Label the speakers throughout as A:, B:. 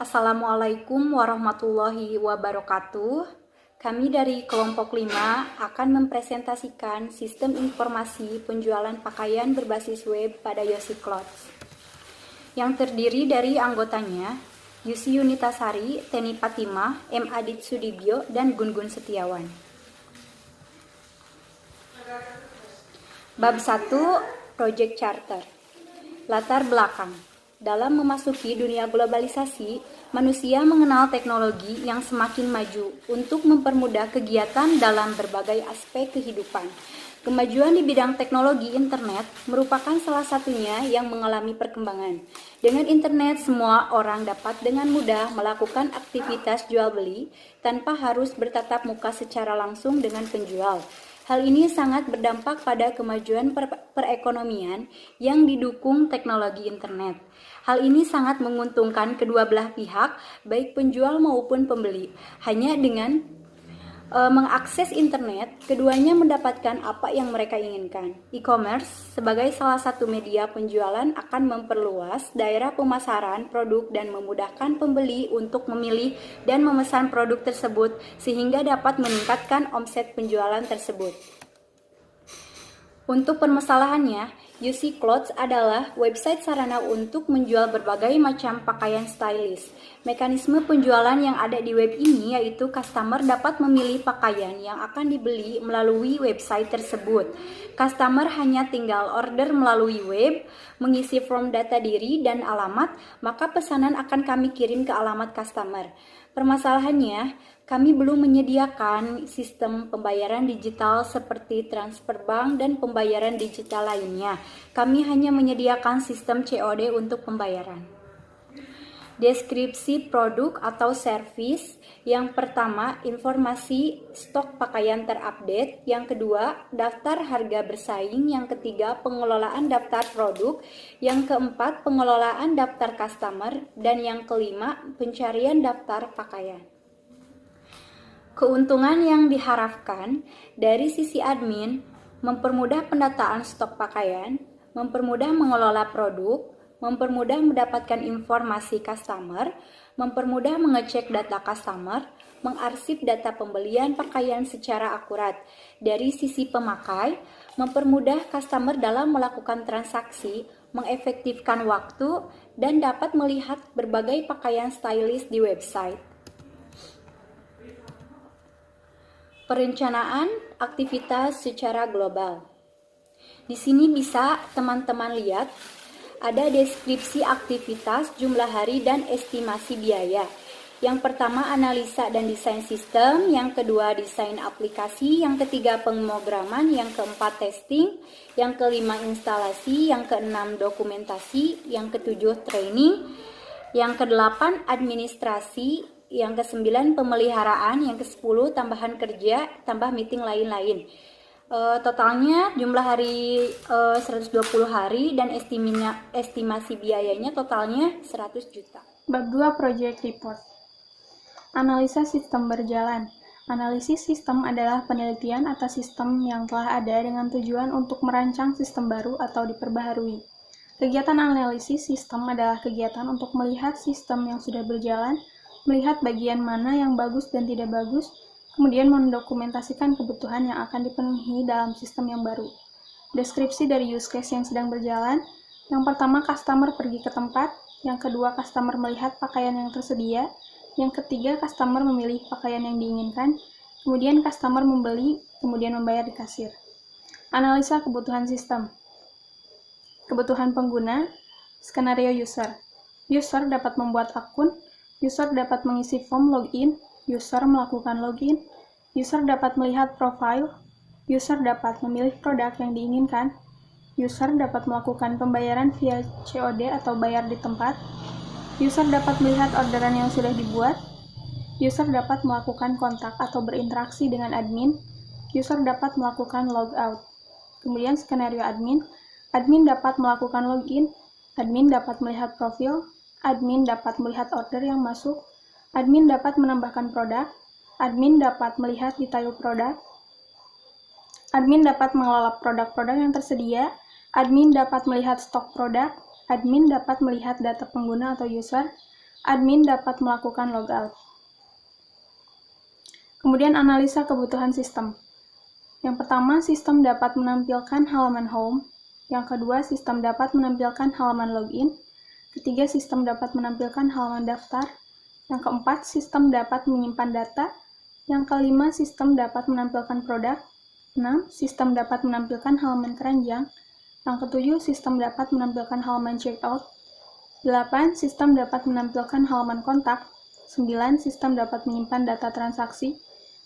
A: Assalamualaikum warahmatullahi wabarakatuh. Kami dari kelompok 5 akan mempresentasikan sistem informasi penjualan pakaian berbasis web pada Yosi Clothes, yang terdiri dari anggotanya Yusi Yunitasari, Teni Fatimah, M. Adit Sudibyo, dan Gun-Gun Setiawan. Bab 1, Project Charter. Latar belakang. Dalam memasuki dunia globalisasi, manusia mengenal teknologi yang semakin maju untuk mempermudah kegiatan dalam berbagai aspek kehidupan. Kemajuan di bidang teknologi internet merupakan salah satunya yang mengalami perkembangan. Dengan internet, semua orang dapat dengan mudah melakukan aktivitas jual beli tanpa harus bertatap muka secara langsung dengan penjual. Hal ini sangat berdampak pada kemajuan perekonomian yang didukung teknologi internet. Hal ini sangat menguntungkan kedua belah pihak, baik penjual maupun pembeli. Hanya dengan mengakses internet, keduanya mendapatkan apa yang mereka inginkan. E-commerce sebagai salah satu media penjualan akan memperluas daerah pemasaran produk dan memudahkan pembeli untuk memilih dan memesan produk tersebut sehingga dapat meningkatkan omset penjualan tersebut. Untuk permasalahannya, Yosi Clothes adalah website sarana untuk menjual berbagai macam pakaian stylish. Mekanisme penjualan yang ada di web ini yaitu customer dapat memilih pakaian yang akan dibeli melalui website tersebut. Customer hanya tinggal order melalui web, mengisi form data diri dan alamat, maka pesanan akan kami kirim ke alamat customer. Permasalahannya, kami belum menyediakan sistem pembayaran digital seperti transfer bank dan pembayaran digital lainnya. Kami hanya menyediakan sistem COD untuk pembayaran. Deskripsi produk atau service. Yang pertama, informasi stok pakaian terupdate. Yang kedua, daftar harga bersaing. Yang ketiga, pengelolaan daftar produk. Yang keempat, pengelolaan daftar customer. Dan yang kelima, pencarian daftar pakaian. Keuntungan yang diharapkan dari sisi admin, mempermudah pendataan stok pakaian, mempermudah mengelola produk, mempermudah mendapatkan informasi customer, mempermudah mengecek data customer, mengarsip data pembelian pakaian secara akurat. Dari sisi pemakai, mempermudah customer dalam melakukan transaksi, mengefektifkan waktu, dan dapat melihat berbagai pakaian stylish di website. Perencanaan aktivitas secara global. Di sini bisa teman-teman lihat ada deskripsi aktivitas, jumlah hari, dan estimasi biaya. Yang pertama, analisa dan desain sistem. Yang kedua, desain aplikasi. Yang ketiga, pemrograman. Yang keempat, testing. Yang kelima, instalasi. Yang keenam, dokumentasi. Yang ketujuh, training. Yang kedelapan, administrasi. Yang ke-9 pemeliharaan, yang ke-10 tambahan kerja, tambah meeting lain-lain. Totalnya jumlah hari 120 hari dan estimasi biayanya totalnya 100 juta.
B: Bab 2 Project Report. Analisa sistem berjalan. Analisis sistem adalah penelitian atas sistem yang telah ada dengan tujuan untuk merancang sistem baru atau diperbaharui. Kegiatan analisis sistem adalah kegiatan untuk melihat sistem yang sudah berjalan, melihat bagian mana yang bagus dan tidak bagus, kemudian mendokumentasikan kebutuhan yang akan dipenuhi dalam sistem yang baru. Deskripsi dari use case yang sedang berjalan. Yang pertama, customer pergi ke tempat. Yang kedua, customer melihat pakaian yang tersedia. Yang ketiga, customer memilih pakaian yang diinginkan. Kemudian customer membeli, kemudian membayar di kasir. Analisa kebutuhan sistem. Kebutuhan pengguna. Skenario user. User dapat membuat akun. User dapat mengisi form login, user melakukan login, user dapat melihat profile, user dapat memilih produk yang diinginkan, user dapat melakukan pembayaran via COD atau bayar di tempat, user dapat melihat orderan yang sudah dibuat, user dapat melakukan kontak atau berinteraksi dengan admin, user dapat melakukan logout. Kemudian skenario admin, admin dapat melakukan login, admin dapat melihat profil, admin dapat melihat order yang masuk, admin dapat menambahkan produk, admin dapat melihat detail produk, admin dapat mengelola produk-produk yang tersedia, admin dapat melihat stok produk, admin dapat melihat data pengguna atau user, admin dapat melakukan logout. Kemudian analisa kebutuhan sistem. Yang pertama, sistem dapat menampilkan halaman home. Yang kedua, sistem dapat menampilkan halaman login. Ketiga, sistem dapat menampilkan halaman daftar. Yang keempat, sistem dapat menyimpan data. Yang kelima, sistem dapat menampilkan produk. 6. Sistem dapat menampilkan halaman keranjang. Yang ketujuh, sistem dapat menampilkan halaman checkout. 8. Sistem dapat menampilkan halaman kontak. 9. Sistem dapat menyimpan data transaksi.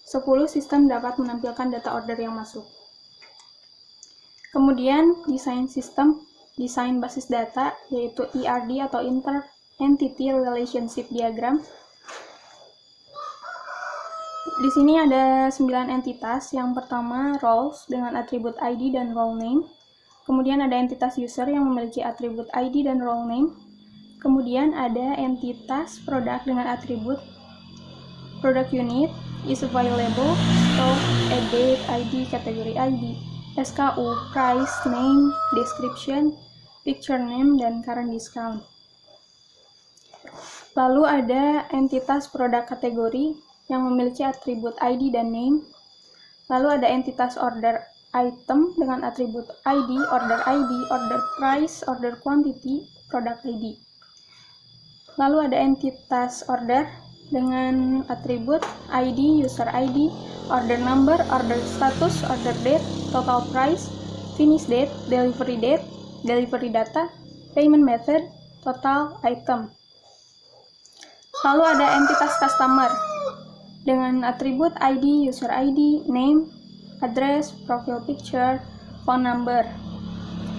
B: 10. Sistem dapat menampilkan data order yang masuk. Kemudian, desain sistem, desain basis data, yaitu ERD atau Inter-Entity Relationship Diagram. Di sini ada 9 entitas. Yang pertama, roles dengan atribut ID dan role name. Kemudian ada entitas user yang memiliki atribut ID dan role name. Kemudian ada entitas produk dengan atribut product unit, is available, stock, date, ID, kategori ID, SKU, price, name, description, picture name, dan current discount. Lalu ada entitas produk kategori yang memiliki atribut ID dan name. Lalu ada entitas order item dengan atribut ID, order price, order quantity, product ID. Lalu ada entitas order dengan atribut ID, user ID, order number, order status, order date, total price, finish date, delivery data, payment method, total item. Lalu ada entitas customer dengan atribut ID, user ID, name, address, profile picture, phone number.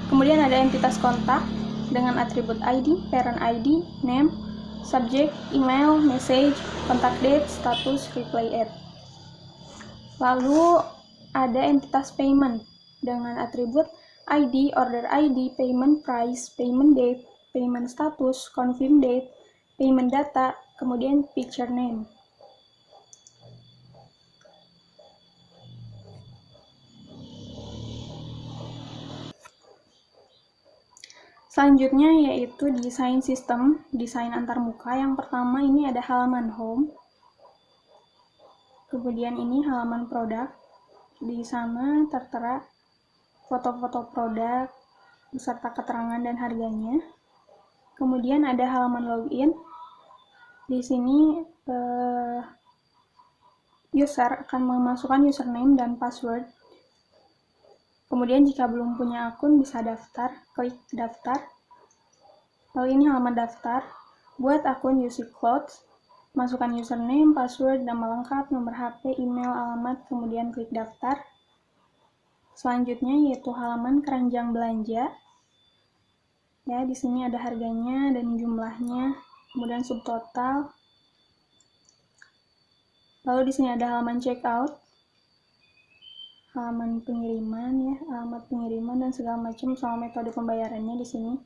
B: Kemudian ada entitas kontak dengan atribut ID, parent ID, name, subject, email, message, contact date, status, reply at. Lalu ada entitas payment dengan atribut ID, order ID, payment price, payment date, payment status, confirm date, payment data, kemudian picture name. Selanjutnya yaitu desain sistem, desain antarmuka. Yang pertama ini ada halaman home. Kemudian ini halaman produk. Di sana tertera foto-foto produk beserta keterangan dan harganya. Kemudian ada halaman login. Di sini user akan memasukkan username dan password. Kemudian jika belum punya akun bisa daftar, klik daftar. Lalu ini halaman daftar. Buat akun UC Clouds, masukkan username, password, nama lengkap, nomor HP, email, alamat, kemudian klik daftar. Selanjutnya yaitu halaman keranjang belanja. Ya, di sini ada harganya dan jumlahnya, kemudian subtotal. Lalu di sini ada halaman checkout. Halaman pengiriman ya, alamat pengiriman dan segala macam soal metode pembayarannya di sini.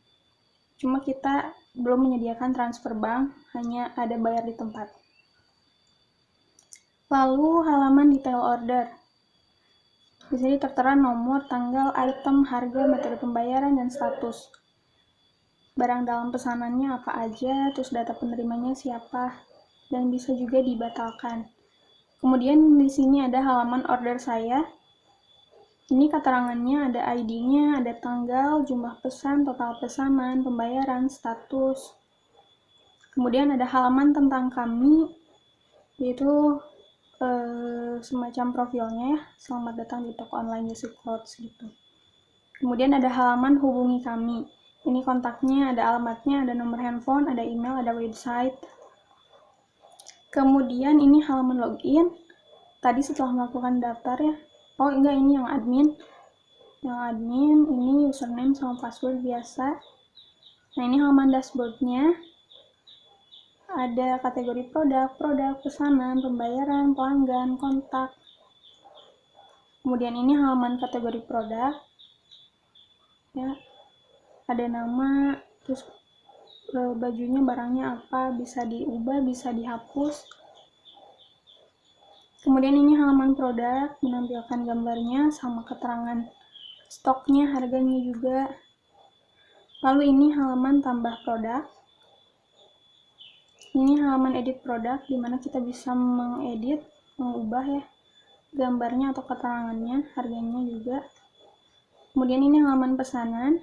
B: Cuma kita belum menyediakan transfer bank, hanya ada bayar di tempat. Lalu halaman detail order. Di sini tertera nomor, tanggal, item, harga, metode pembayaran, dan status. Barang dalam pesanannya apa aja, terus data penerimanya siapa, dan bisa juga dibatalkan. Kemudian di sini ada halaman order saya. Ini keterangannya ada ID-nya, ada tanggal, jumlah pesan, total pesanan, pembayaran, status. Kemudian ada halaman tentang kami, yaitu semacam profilnya ya, selamat datang di toko online UC Clouds gitu. Kemudian ada halaman hubungi kami. Ini kontaknya, ada alamatnya, ada nomor handphone, ada email, ada website. Kemudian ini halaman login. Tadi setelah melakukan daftar ya. Oh enggak, ini yang admin. Yang admin ini username sama password biasa. Nah ini halaman dashboardnya. Ada kategori produk, pesanan, pembayaran, pelanggan, kontak. Kemudian ini halaman kategori produk. Ya, ada nama, terus bajunya, barangnya apa, bisa diubah, bisa dihapus. Kemudian ini halaman produk, menampilkan gambarnya sama keterangan stoknya, harganya juga. Lalu ini halaman tambah produk. Ini halaman edit produk, di mana kita bisa mengedit, mengubah ya gambarnya atau keterangannya, harganya juga. Kemudian ini halaman pesanan,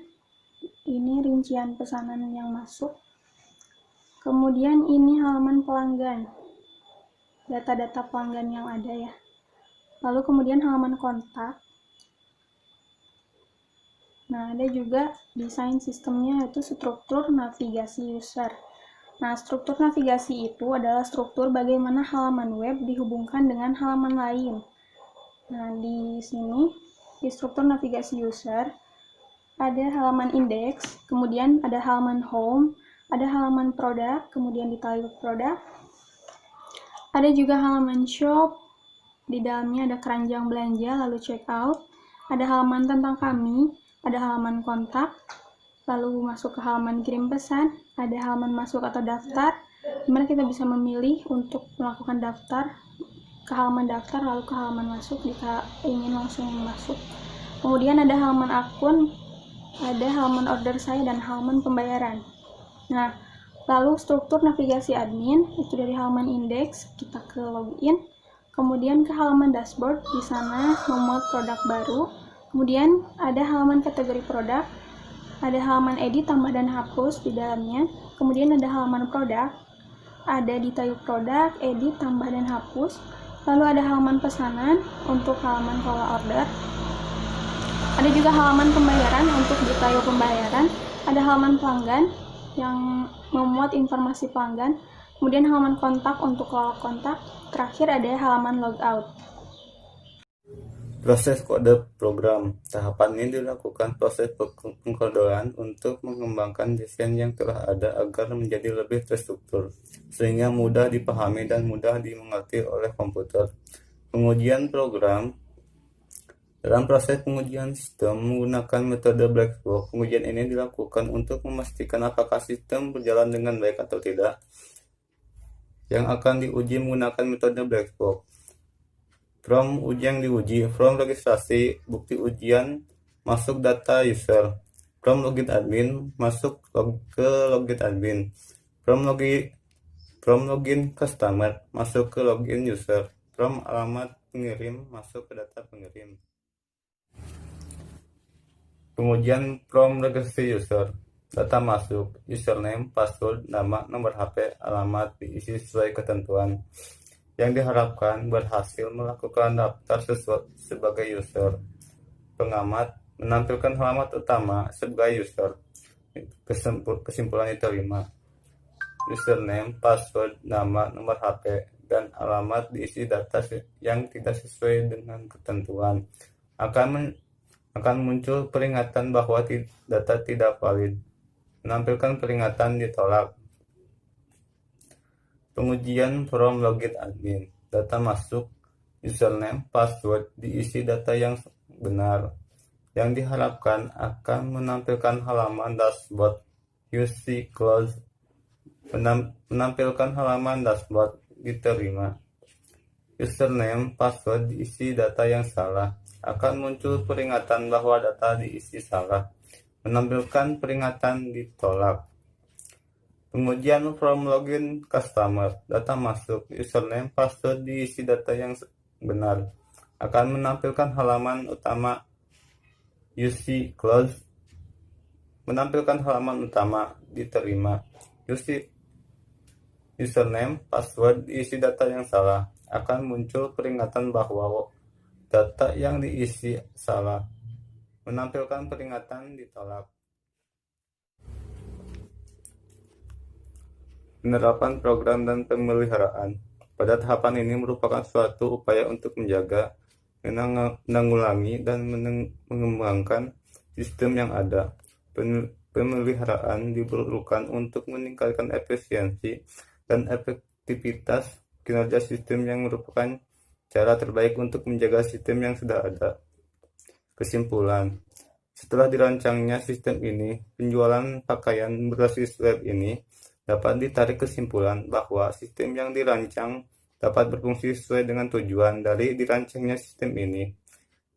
B: ini rincian pesanan yang masuk. Kemudian ini halaman pelanggan, data-data pelanggan yang ada ya. Lalu kemudian halaman kontak. Nah, ada juga desain sistemnya, yaitu struktur navigasi user. Nah, struktur navigasi itu adalah struktur bagaimana halaman web dihubungkan dengan halaman lain. Nah, di sini, di struktur navigasi user, ada halaman indeks, kemudian ada halaman home, ada halaman produk, kemudian detail produk, ada juga halaman shop, di dalamnya ada keranjang belanja, lalu checkout, ada halaman tentang kami, ada halaman kontak, lalu masuk ke halaman kirim pesan, ada halaman masuk atau daftar, dimana kita bisa memilih untuk melakukan daftar, ke halaman daftar, lalu ke halaman masuk jika ingin langsung masuk. Kemudian ada halaman akun, ada halaman order saya, dan halaman pembayaran. Nah, lalu struktur navigasi admin, itu dari halaman indeks, kita ke login, kemudian ke halaman dashboard, di sana memuat produk baru, kemudian ada halaman kategori produk, ada halaman edit, tambah dan hapus di dalamnya, kemudian ada halaman produk, ada detail produk, edit, tambah dan hapus, lalu ada halaman pesanan untuk halaman pola order, ada juga halaman pembayaran untuk detail pembayaran, ada halaman pelanggan yang memuat informasi pelanggan, kemudian halaman kontak untuk log kontak, terakhir ada halaman logout.
C: Proses kode program. Tahapan ini dilakukan proses pengkodean untuk mengembangkan desain yang telah ada agar menjadi lebih terstruktur, sehingga mudah dipahami dan mudah dimengerti oleh komputer. Pengujian program. Dalam proses pengujian sistem menggunakan metode black box, pengujian ini dilakukan untuk memastikan apakah sistem berjalan dengan baik atau tidak. Yang akan diuji menggunakan metode black box. From yang diuji, from registrasi, bukti ujian, masuk data user. From login admin, masuk ke login admin. From login customer, masuk ke login user. From alamat pengirim, masuk ke data pengirim. Pengujian from registrasi user. Data masuk, username, password, nama, nomor HP, alamat diisi sesuai ketentuan. Yang diharapkan berhasil melakukan daftar sebagai user. Pengamat menampilkan halaman utama sebagai user. Kesimpulan diterima. Username, password, nama, nomor HP, dan alamat diisi data yang tidak sesuai dengan ketentuan. Akan muncul peringatan bahwa data tidak valid. Menampilkan peringatan ditolak. Pengujian from login admin. Data masuk, username, password, diisi data yang benar. Yang diharapkan akan menampilkan halaman dashboard. UC close. Menampilkan halaman dashboard diterima. Username, password, diisi data yang salah. Akan muncul peringatan bahwa data diisi salah. Menampilkan peringatan ditolak. Pengujian from login customer. Data masuk, username, password, diisi data yang benar. Akan menampilkan halaman utama UC close. Menampilkan halaman utama diterima. Username, password, diisi data yang salah. Akan muncul peringatan bahwa data yang diisi salah. Menampilkan peringatan ditolak. Penerapan program dan pemeliharaan. Pada tahapan ini merupakan suatu upaya untuk menjaga, menanggulangi, dan mengembangkan sistem yang ada. Pemeliharaan diperlukan untuk meningkatkan efisiensi dan efektivitas kinerja sistem yang merupakan cara terbaik untuk menjaga sistem yang sudah ada. Kesimpulan. Setelah dirancangnya sistem ini, penjualan pakaian berbasis web ini dapat ditarik kesimpulan bahwa sistem yang dirancang dapat berfungsi sesuai dengan tujuan dari dirancangnya sistem ini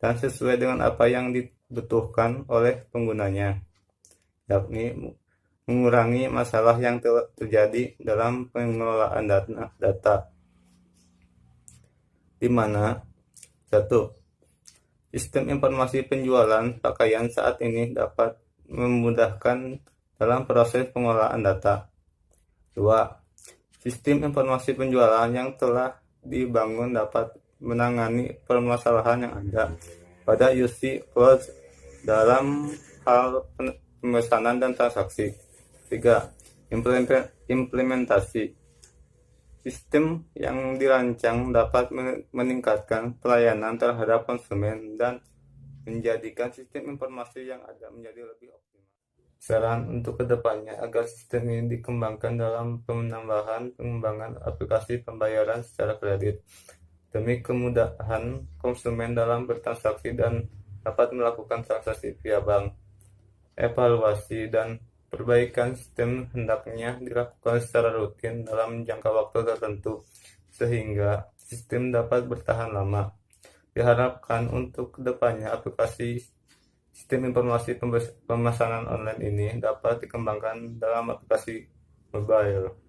C: dan sesuai dengan apa yang dibutuhkan oleh penggunanya, yakni mengurangi masalah yang terjadi dalam pengelolaan data, di mana satu, sistem informasi penjualan pakaian saat ini dapat memudahkan dalam proses pengolahan data. 2. Sistem informasi penjualan yang telah dibangun dapat menangani permasalahan yang ada pada UC Cloud dalam hal pemesanan dan transaksi. 3. Implementasi. Sistem yang dirancang dapat meningkatkan pelayanan terhadap konsumen dan menjadikan sistem informasi yang ada menjadi lebih optimal. Saran untuk kedepannya agar sistem ini dikembangkan dalam pengembangan aplikasi pembayaran secara kredit demi kemudahan konsumen dalam bertransaksi dan dapat melakukan transaksi via bank. Evaluasi dan perbaikan sistem hendaknya dilakukan secara rutin dalam jangka waktu tertentu sehingga sistem dapat bertahan lama. Diharapkan untuk kedepannya aplikasi sistem informasi pemesanan online ini dapat dikembangkan dalam aplikasi mobile.